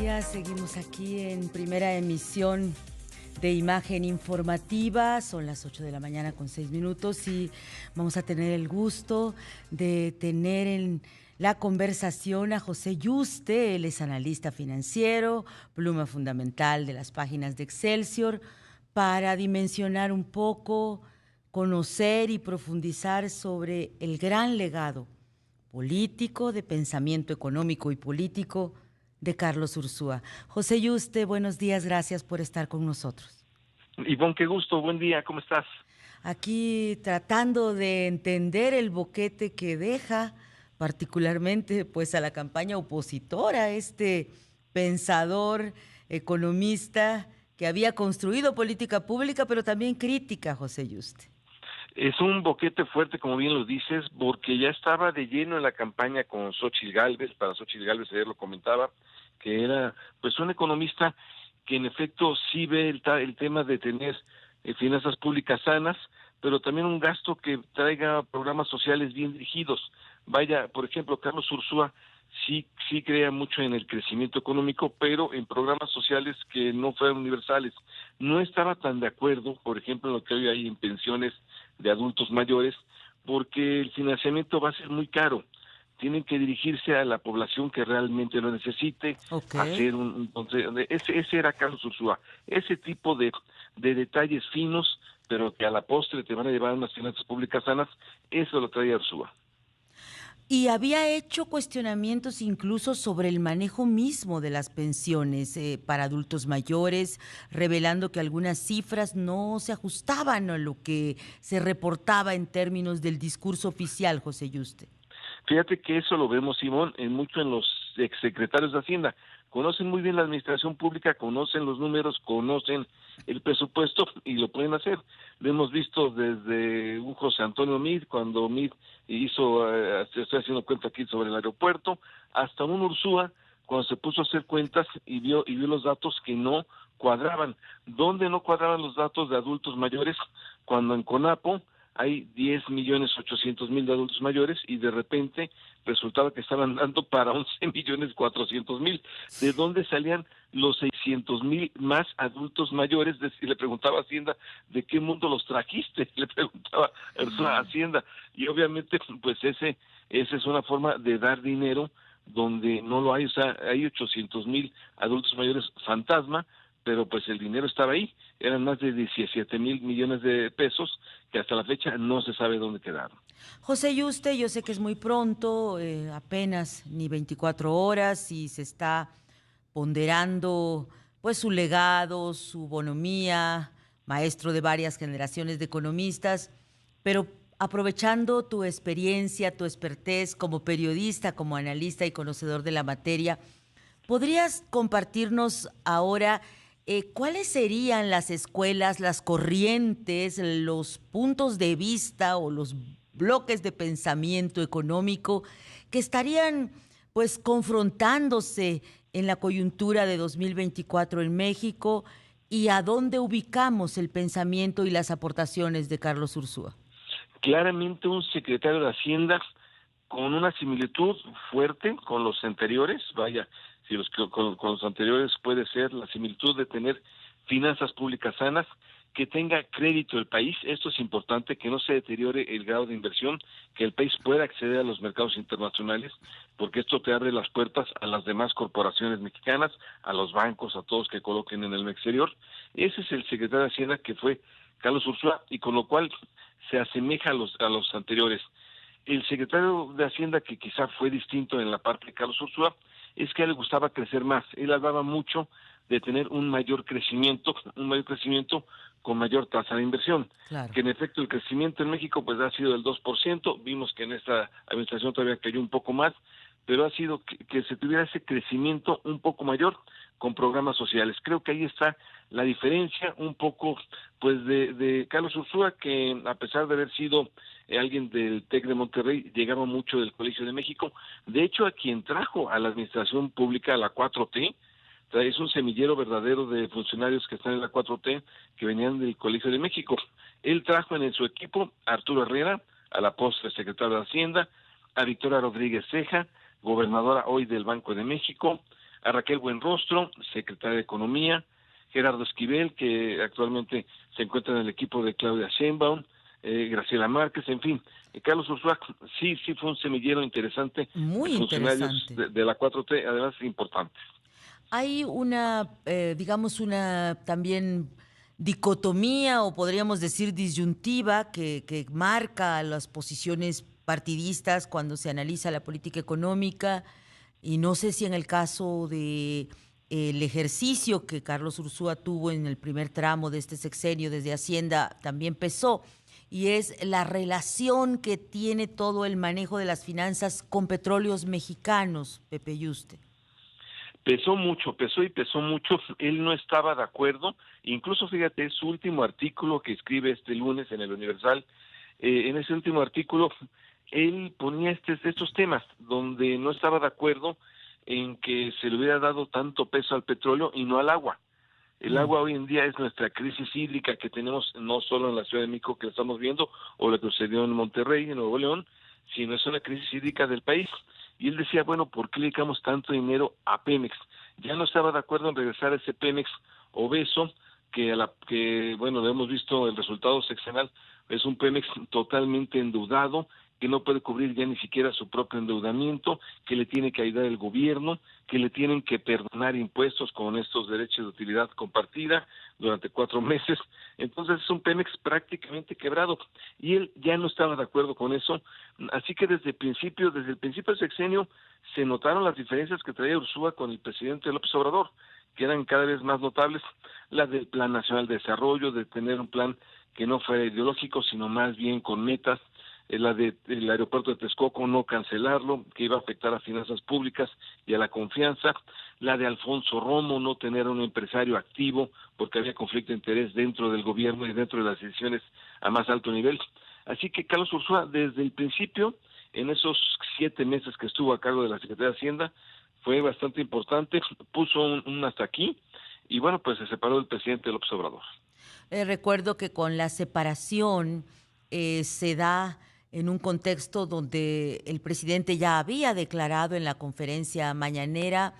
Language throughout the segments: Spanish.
días. Seguimos aquí en primera emisión de Imagen Informativa. Son las 8 de la mañana con 6 minutos y vamos a tener el gusto de tener en la conversación a José Yuste. Él es analista financiero, pluma fundamental de las páginas de Excelsior, para dimensionar un poco, conocer y profundizar sobre el gran legado político, de pensamiento económico y político de Carlos Ursúa. José Yuste, buenos días, gracias por estar con nosotros. Ivonne, qué gusto, buen día, ¿cómo estás? Aquí tratando de entender el boquete que deja, particularmente pues a la campaña opositora, este pensador, economista que había construido política pública, pero también crítica, José Yuste. Es un boquete fuerte, como bien lo dices, porque ya estaba de lleno en la campaña con Xóchitl Gálvez. Para Xóchitl Gálvez, ayer lo comentaba, que era pues un economista que en efecto sí ve el tema de tener finanzas públicas sanas, pero también un gasto que traiga programas sociales bien dirigidos. Vaya, por ejemplo, Carlos Ursúa sí crea mucho en el crecimiento económico, pero en programas sociales que no fueran universales. No estaba tan de acuerdo, por ejemplo, en lo que hoy hay en pensiones de adultos mayores, porque el financiamiento va a ser muy caro. Tienen que dirigirse a la población que realmente lo necesite, hacer ese era Carlos Ursúa, ese tipo de detalles finos, pero que a la postre te van a llevar a unas finanzas públicas sanas, eso lo traía Ursúa. Y había hecho cuestionamientos incluso sobre el manejo mismo de las pensiones para adultos mayores, revelando que algunas cifras no se ajustaban a lo que se reportaba en términos del discurso oficial, José Yuste. Fíjate que eso lo vemos, Simón, mucho en los exsecretarios de Hacienda. Conocen muy bien la administración pública, conocen los números, conocen el presupuesto y lo pueden hacer. Lo hemos visto desde un José Antonio Meade, cuando Meade estoy haciendo cuenta aquí sobre el aeropuerto, hasta un Ursúa, cuando se puso a hacer cuentas y vio los datos que no cuadraban. ¿Dónde no cuadraban los datos de adultos mayores? Cuando en CONAPO hay 10.800.000 de adultos mayores y de repente resultaba que estaban dando para 11.400.000. ¿De dónde salían los 600.000 más adultos mayores? Y le preguntaba a Hacienda, ¿de qué mundo los trajiste? Le preguntaba a Hacienda. Y obviamente, pues esa es una forma de dar dinero donde no lo hay. O sea, hay 800.000 adultos mayores fantasma, pero pues el dinero estaba ahí. Eran más de 17.000 millones de pesos que hasta la fecha no se sabe dónde quedaron. José Yuste, yo sé que es muy pronto, apenas ni 24 horas, y se está ponderando pues su legado, su bonomía, maestro de varias generaciones de economistas, pero aprovechando tu experiencia, tu expertez como periodista, como analista y conocedor de la materia, ¿podrías compartirnos ahora cuáles serían las escuelas, las corrientes, los puntos de vista o los bloques de pensamiento económico que estarían pues confrontándose en la coyuntura de 2024 en México, y a dónde ubicamos el pensamiento y las aportaciones de Carlos Ursúa? Claramente un secretario de Hacienda con una similitud fuerte con los anteriores. Vaya, si con los anteriores puede ser la similitud de tener finanzas públicas sanas, que tenga crédito el país. Esto es importante, que no se deteriore el grado de inversión, que el país pueda acceder a los mercados internacionales, porque esto te abre las puertas a las demás corporaciones mexicanas, a los bancos, a todos que coloquen en el exterior. Ese es el secretario de Hacienda que fue Carlos Ursúa, y con lo cual se asemeja a los anteriores. El secretario de Hacienda, que quizá fue distinto en la parte de Carlos Ursúa, es que a él le gustaba crecer más. Él hablaba mucho de tener un mayor crecimiento con mayor tasa de inversión. Claro. Que en efecto el crecimiento en México pues ha sido del 2%, vimos que en esta administración todavía cayó un poco más, pero ha sido que se tuviera ese crecimiento un poco mayor con programas sociales. Creo que ahí está la diferencia un poco pues de Carlos Ursúa, que a pesar de haber sido alguien del TEC de Monterrey, llegaba mucho del Colegio de México. De hecho, a quien trajo a la administración pública, a la 4T, es un semillero verdadero de funcionarios que están en la 4T, que venían del Colegio de México. Él trajo en su equipo a Arturo Herrera, a la postre secretario de Hacienda, a Victoria Rodríguez Ceja, gobernadora hoy del Banco de México, a Raquel Buenrostro, secretaria de Economía, Gerardo Esquivel, que actualmente se encuentra en el equipo de Claudia Sheinbaum, Graciela Márquez, en fin. Carlos Ursúa sí fue un semillero interesante Muy de funcionarios interesante. de la 4T, además importantes. Hay una, digamos, una también dicotomía o podríamos decir disyuntiva que marca las posiciones partidistas cuando se analiza la política económica y no sé si en el caso de el ejercicio que Carlos Ursúa tuvo en el primer tramo de este sexenio desde Hacienda también pesó y es la relación que tiene todo el manejo de las finanzas con Petróleos Mexicanos, Pepe Yuste. Pesó mucho, pesó mucho, él no estaba de acuerdo, incluso fíjate, su último artículo que escribe este lunes en el Universal, en ese último artículo, él ponía estos temas, donde no estaba de acuerdo en que se le hubiera dado tanto peso al petróleo y no al agua. El agua hoy en día es nuestra crisis hídrica que tenemos no solo en la Ciudad de México que la estamos viendo, o la que sucedió en Monterrey, en Nuevo León, sino es una crisis hídrica del país. Y él decía, bueno, ¿por qué le dedicamos tanto dinero a Pemex? Ya no estaba de acuerdo en regresar a ese Pemex obeso, que bueno, lo hemos visto el resultado sexenal, es un Pemex totalmente endeudado, que no puede cubrir ya ni siquiera su propio endeudamiento, que le tiene que ayudar el gobierno, que le tienen que perdonar impuestos con estos derechos de utilidad compartida durante 4 meses. Entonces es un Pemex prácticamente quebrado y él ya no estaba de acuerdo con eso. Así que desde el principio del sexenio se notaron las diferencias que traía Ursúa con el presidente López Obrador, que eran cada vez más notables, la del Plan Nacional de Desarrollo, de tener un plan que no fuera ideológico, sino más bien con metas, la del aeropuerto de Texcoco, no cancelarlo, que iba a afectar a finanzas públicas y a la confianza, la de Alfonso Romo, no tener un empresario activo, porque había conflicto de interés dentro del gobierno y dentro de las decisiones a más alto nivel. Así que Carlos Ursúa, desde el principio, en esos 7 meses que estuvo a cargo de la Secretaría de Hacienda, fue bastante importante, puso un hasta aquí, y bueno, pues se separó del presidente López Obrador. Recuerdo que con la separación se da en un contexto donde el presidente ya había declarado en la conferencia mañanera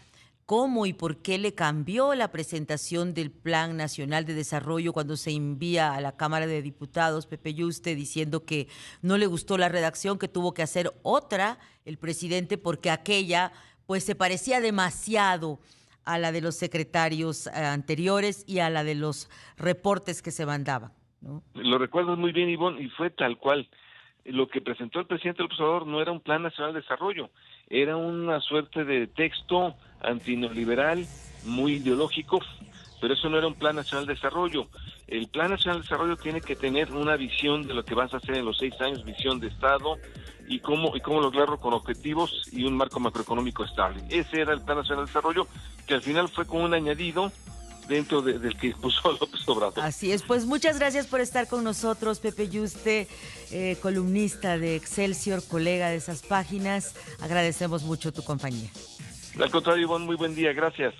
cómo y por qué le cambió la presentación del Plan Nacional de Desarrollo cuando se envía a la Cámara de Diputados, Pepe Yuste, diciendo que no le gustó la redacción, que tuvo que hacer otra el presidente porque aquella pues se parecía demasiado a la de los secretarios anteriores y a la de los reportes que se mandaban, ¿no? Lo recuerdo muy bien, Ivonne, y fue tal cual. Lo que presentó el presidente López Obrador no era un plan nacional de desarrollo, era una suerte de texto antineoliberal, muy ideológico, pero eso no era un plan nacional de desarrollo. El plan nacional de desarrollo tiene que tener una visión de lo que vas a hacer en los 6 años, visión de Estado, y cómo lograrlo con objetivos y un marco macroeconómico estable. Ese era el plan nacional de desarrollo, que al final fue como un añadido dentro del que puso López Obrador. Así es, pues muchas gracias por estar con nosotros, Pepe Yuste, columnista de Excelsior, colega de esas páginas. Agradecemos mucho tu compañía. Al contrario, Ivonne, muy buen día, gracias.